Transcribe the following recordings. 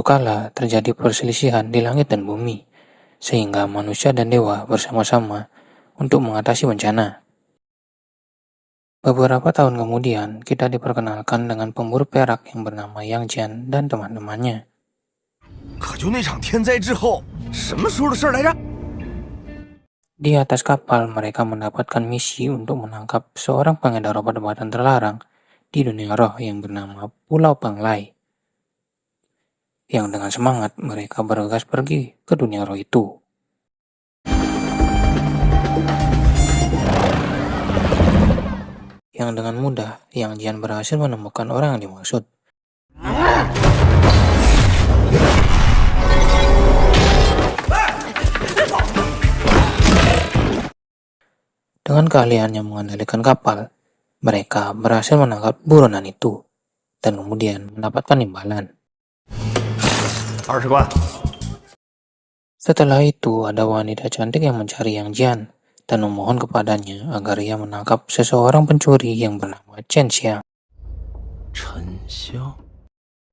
kala terjadi perselisihan di langit dan bumi, sehingga manusia dan dewa bersama-sama untuk mengatasi bencana. Beberapa tahun kemudian, kita diperkenalkan dengan pemburu perak yang bernama Yang Jian dan teman-temannya. 可就那场天灾之后，什么时候的事来着？ Di atas kapal, mereka mendapatkan misi untuk menangkap seorang pengedar obat-obatan terlarang di dunia roh yang bernama Pulau Panglai. Yang dengan semangat, mereka bergegas pergi ke dunia roh itu. Yang dengan mudah, Yang Jian berhasil menemukan orang yang dimaksud. Dengan keahliannya mengendalikan kapal, mereka berhasil menangkap buronan itu dan kemudian mendapatkan imbalan. 20关。 Setelah itu, ada wanita cantik yang mencari Yang Jian dan memohon kepadanya agar ia menangkap seseorang pencuri yang bernama Chen Xiang. 沉香，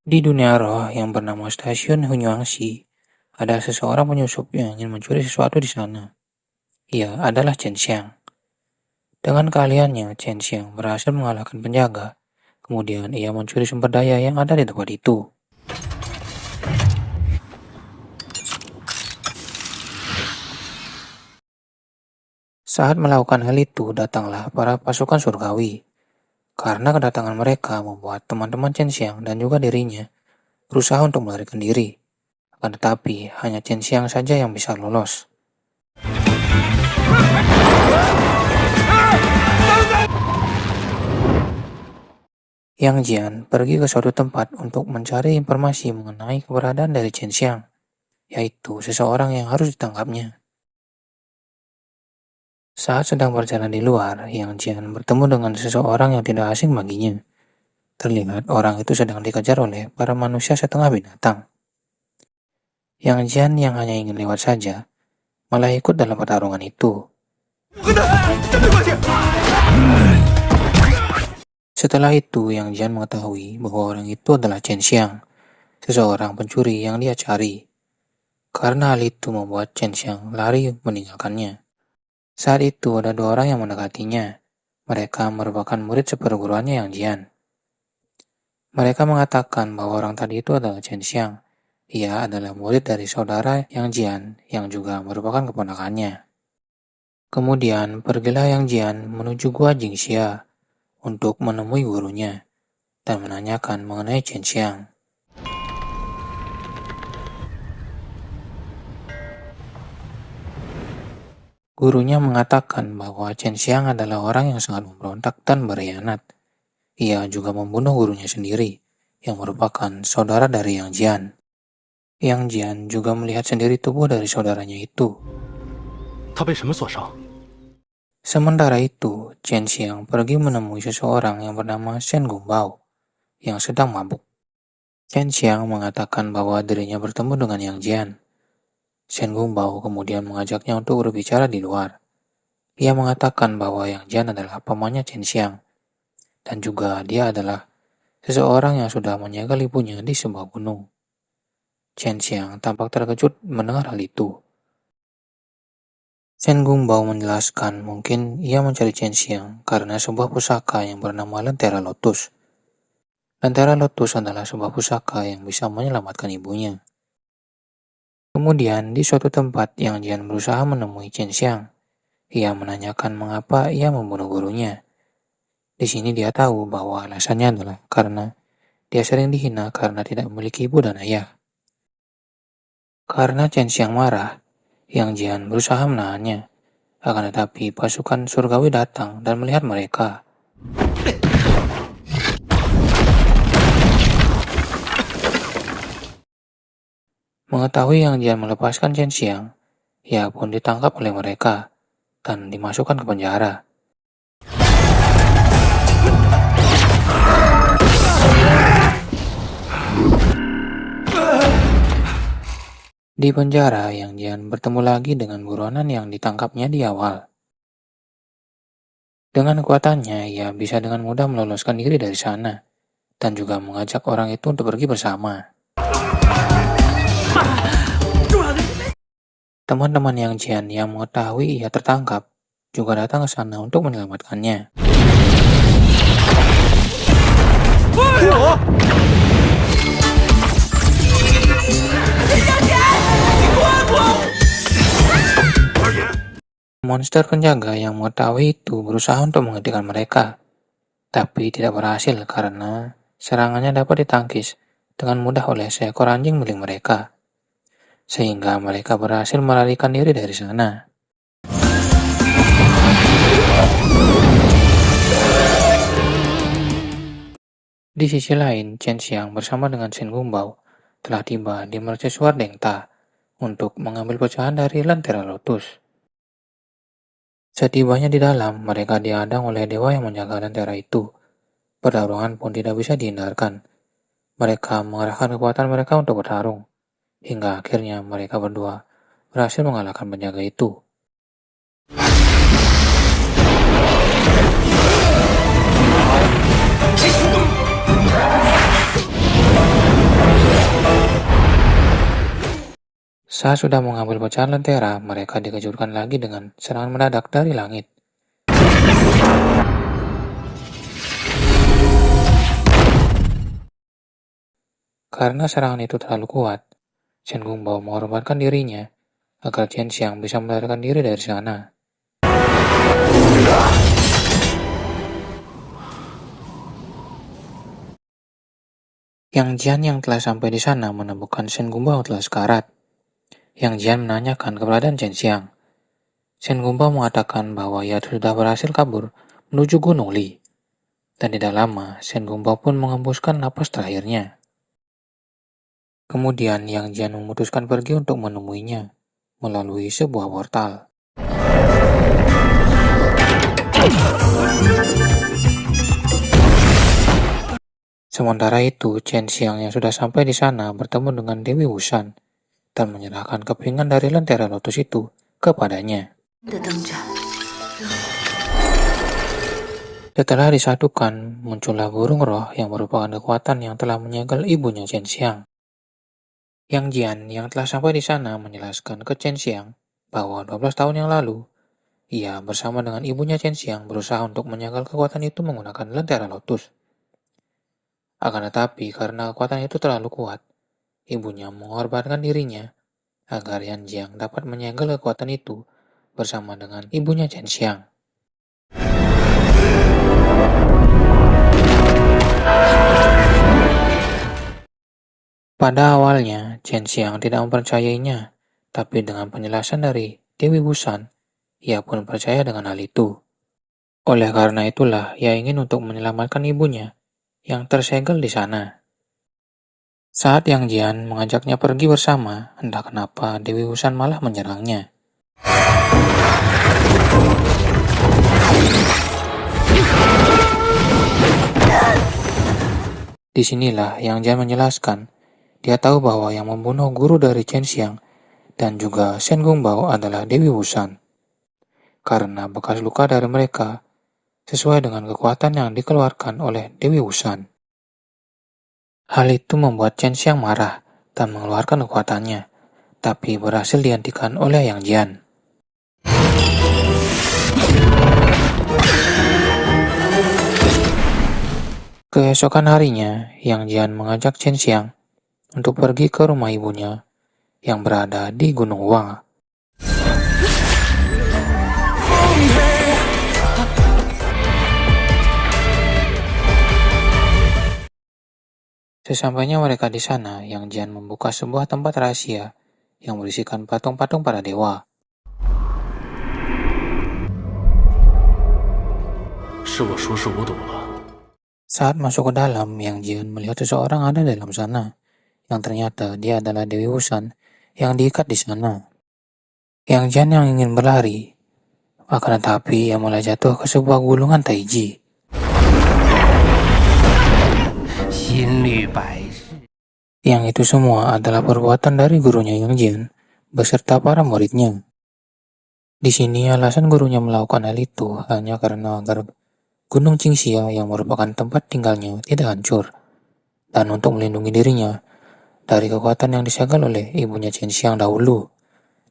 Di dunia roh yang bernama Stasiun Hunyuangxi, ada seseorang penyusup yang ingin mencuri sesuatu di sana. Ia adalah Chen Xiang. Dengan keahliannya, Chen Xiang berhasil mengalahkan penjaga. Kemudian ia mencuri sumber daya yang ada di tempat itu. Saat melakukan hal itu, datanglah para pasukan surgawi. Karena kedatangan mereka membuat teman-teman Chen Xiang dan juga dirinya berusaha untuk melarikan diri. Akan tetapi, hanya Chen Xiang saja yang bisa lolos. Yang Jian pergi ke suatu tempat untuk mencari informasi mengenai keberadaan dari Chen Xiang, yaitu seseorang yang harus ditangkapnya. Saat sedang berjalan di luar, Yang Jian bertemu dengan seseorang yang tidak asing baginya. Terlihat orang itu sedang dikejar oleh para manusia setengah binatang. Yang Jian yang hanya ingin lewat saja, malah ikut dalam pertarungan itu. Setelah itu, Yang Jian mengetahui bahwa orang itu adalah Chen Xiang, seseorang pencuri yang dia cari. Karena hal itu membuat Chen Xiang lari meninggalkannya. Saat itu ada dua orang yang mendekatinya. Mereka merupakan murid seperguruannya Yang Jian. Mereka mengatakan bahwa orang tadi itu adalah Chen Xiang. Ia adalah murid dari saudara Yang Jian yang juga merupakan keponakannya. Kemudian pergilah Yang Jian menuju gua Jingxia untuk menemui gurunya dan menanyakan mengenai Chen Xiang. Gurunya mengatakan bahwa Chen Xiang adalah orang yang sangat memberontak dan berkhianat. Ia juga membunuh gurunya sendiri, yang merupakan saudara dari Yang Jian. Yang Jian juga melihat sendiri tubuh dari saudaranya itu. 他被什么所伤？ Sementara itu, Chen Xiang pergi menemui seseorang yang bernama Shen Gongbao, yang sedang mabuk. Chen Xiang mengatakan bahwa dirinya bertemu dengan Yang Jian. Shen Gongbao kemudian mengajaknya untuk berbicara di luar. Ia mengatakan bahwa Yang Jian adalah pamannya Chen Xiang, dan juga dia adalah seseorang yang sudah menyegal ibunya di sebuah gunung. Chen Xiang tampak terkejut mendengar hal itu. Shen Gongbao menjelaskan mungkin ia mencari Chen Xiang karena sebuah pusaka yang bernama Lentera Lotus. Lentera Lotus adalah sebuah pusaka yang bisa menyelamatkan ibunya. Kemudian, di suatu tempat Yang Jian berusaha menemui Chen Xiang. Ia menanyakan mengapa ia membunuh gurunya. Di sini dia tahu bahwa alasannya adalah karena dia sering dihina karena tidak memiliki ibu dan ayah. Karena Chen Xiang marah, Yang Jian berusaha menahannya. Akan tetapi pasukan surgawi datang dan melihat mereka. Mengetahui Yang Jian melepaskan Chen Xiang, ia pun ditangkap oleh mereka dan dimasukkan ke penjara. Di penjara, Yang Jian bertemu lagi dengan buronan yang ditangkapnya di awal. Dengan kekuatannya, ia bisa dengan mudah meloloskan diri dari sana, dan juga mengajak orang itu untuk pergi bersama. Teman-teman Yang Jian yang mengetahui ia tertangkap juga datang ke sana untuk menyelamatkannya. Monster penjaga yang mengetahui itu berusaha untuk menghentikan mereka, tapi tidak berhasil karena serangannya dapat ditangkis dengan mudah oleh seekor anjing milik mereka, sehingga mereka berhasil melarikan diri dari sana. Di sisi lain, Chen Xiang bersama dengan Shen Gongbao telah tiba di mercusuar Dengta untuk mengambil pecahan dari Lentera Lotus. Setibanya di dalam, mereka dihadang oleh dewa yang menjaga lentera itu. Pertarungan pun tidak bisa dihindarkan. Mereka mengerahkan kekuatan mereka untuk bertarung, hingga akhirnya mereka berdua berhasil mengalahkan penjaga itu. Saat sudah mengambil pecahan lentera, mereka dikejutkan lagi dengan serangan mendadak dari langit. Karena serangan itu terlalu kuat, Shen Gongbao mengorbankan dirinya agar Chen Xiang bisa melarikan diri dari sana. Yang Jian yang telah sampai di sana menemukan Shen Gongbao telah sekarat. Yang Jian menanyakan keberadaan Chen Xiang. Shen Gongbao mengatakan bahwa ia sudah berhasil kabur menuju Gunung Li. Dan tidak lama, Shen Gongbao pun mengembuskan napas terakhirnya. Kemudian Yang Jian memutuskan pergi untuk menemuinya melalui sebuah portal. Sementara itu, Chen Xiang yang sudah sampai di sana bertemu dengan Dewi Wusan dan menyerahkan kepingan dari lentera lotus itu kepadanya. Setelah disatukan, muncullah burung roh yang merupakan kekuatan yang telah menyegel ibunya Chen Xiang. Yang Jian yang telah sampai di sana menjelaskan ke Chen Xiang bahwa 12 tahun yang lalu, ia bersama dengan ibunya Chen Xiang berusaha untuk menyegel kekuatan itu menggunakan lentera lotus. Akan tetapi karena kekuatan itu terlalu kuat, ibunya mengorbankan dirinya agar Yan Jiang dapat menyegel kekuatan itu bersama dengan ibunya Chen Xiang. Pada awalnya, Chen Xiang tidak mempercayainya, tapi dengan penjelasan dari Dewi Wusan, ia pun percaya dengan hal itu. Oleh karena itulah, ia ingin untuk menyelamatkan ibunya yang tersegel di sana. Saat Yang Jian mengajaknya pergi bersama, entah kenapa Dewi Wusan malah menyerangnya. Disinilah Yang Jian menjelaskan, dia tahu bahwa yang membunuh guru dari Chen Xiang dan juga Shen Gongbao adalah Dewi Wusan. Karena bekas luka dari mereka sesuai dengan kekuatan yang dikeluarkan oleh Dewi Wusan. Hal itu membuat Chen Xiang marah dan mengeluarkan kekuatannya, tapi berhasil dihentikan oleh Yang Jian. Keesokan harinya, Yang Jian mengajak Chen Xiang untuk pergi ke rumah ibunya yang berada di Gunung Wang. Sesampainya mereka di sana, Yang Jian membuka sebuah tempat rahasia yang berisikan patung-patung para dewa. Saat masuk ke dalam, Yang Jian melihat seseorang ada dalam sana, yang ternyata dia adalah Dewi Wusan yang diikat di sana. Yang Jian yang ingin berlari, akan tetapi ia mulai jatuh ke sebuah gulungan taiji. Yang itu semua adalah perbuatan dari gurunya Yang Jian beserta para muridnya. Di sini alasan gurunya melakukan hal itu hanya karena agar Gunung Qingxia yang merupakan tempat tinggalnya tidak hancur, dan untuk melindungi dirinya dari kekuatan yang disegel oleh ibunya Chen Xiang dahulu,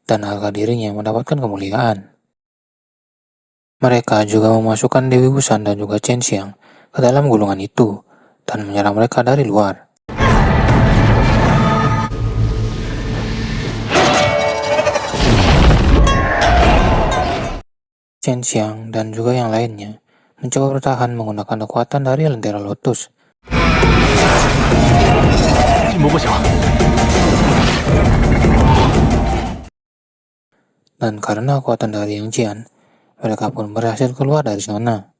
dan harga dirinya mendapatkan kemuliaan. Mereka juga memasukkan Dewi Wusan dan juga Chen Xiang ke dalam gulungan itu dan menyerang mereka dari luar. Chen Xiang dan juga yang lainnya mencoba bertahan menggunakan kekuatan dari Lentera Lotus. Dan karena kekuatan dari Yang Jian, mereka pun berhasil keluar dari sana.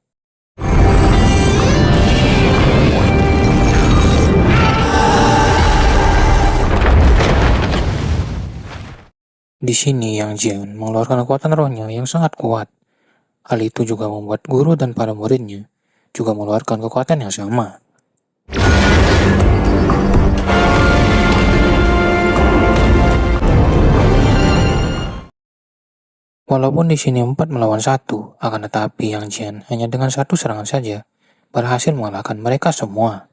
Di sini Yang Jian mengeluarkan kekuatan rohnya yang sangat kuat. Hal itu juga membuat guru dan para muridnya juga mengeluarkan kekuatan yang sama. Walaupun di sini 4 melawan 1, akan tetapi Yang Jian hanya dengan satu serangan saja berhasil mengalahkan mereka semua.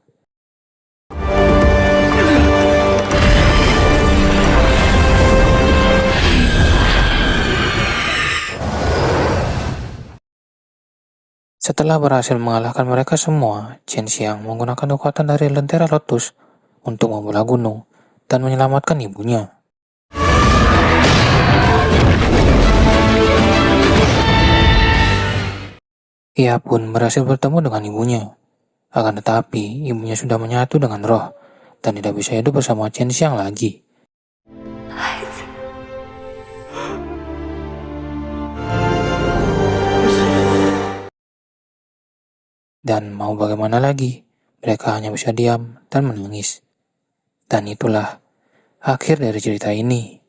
Setelah berhasil mengalahkan mereka semua, Chen Xiang menggunakan kekuatan dari Lentera Lotus untuk membelah gunung dan menyelamatkan ibunya. Ia pun berhasil bertemu dengan ibunya. Akan tetapi, ibunya sudah menyatu dengan roh dan tidak bisa hidup bersama Chen Xiang lagi. Dan mau bagaimana lagi, mereka hanya bisa diam dan menangis. Dan itulah akhir dari cerita ini.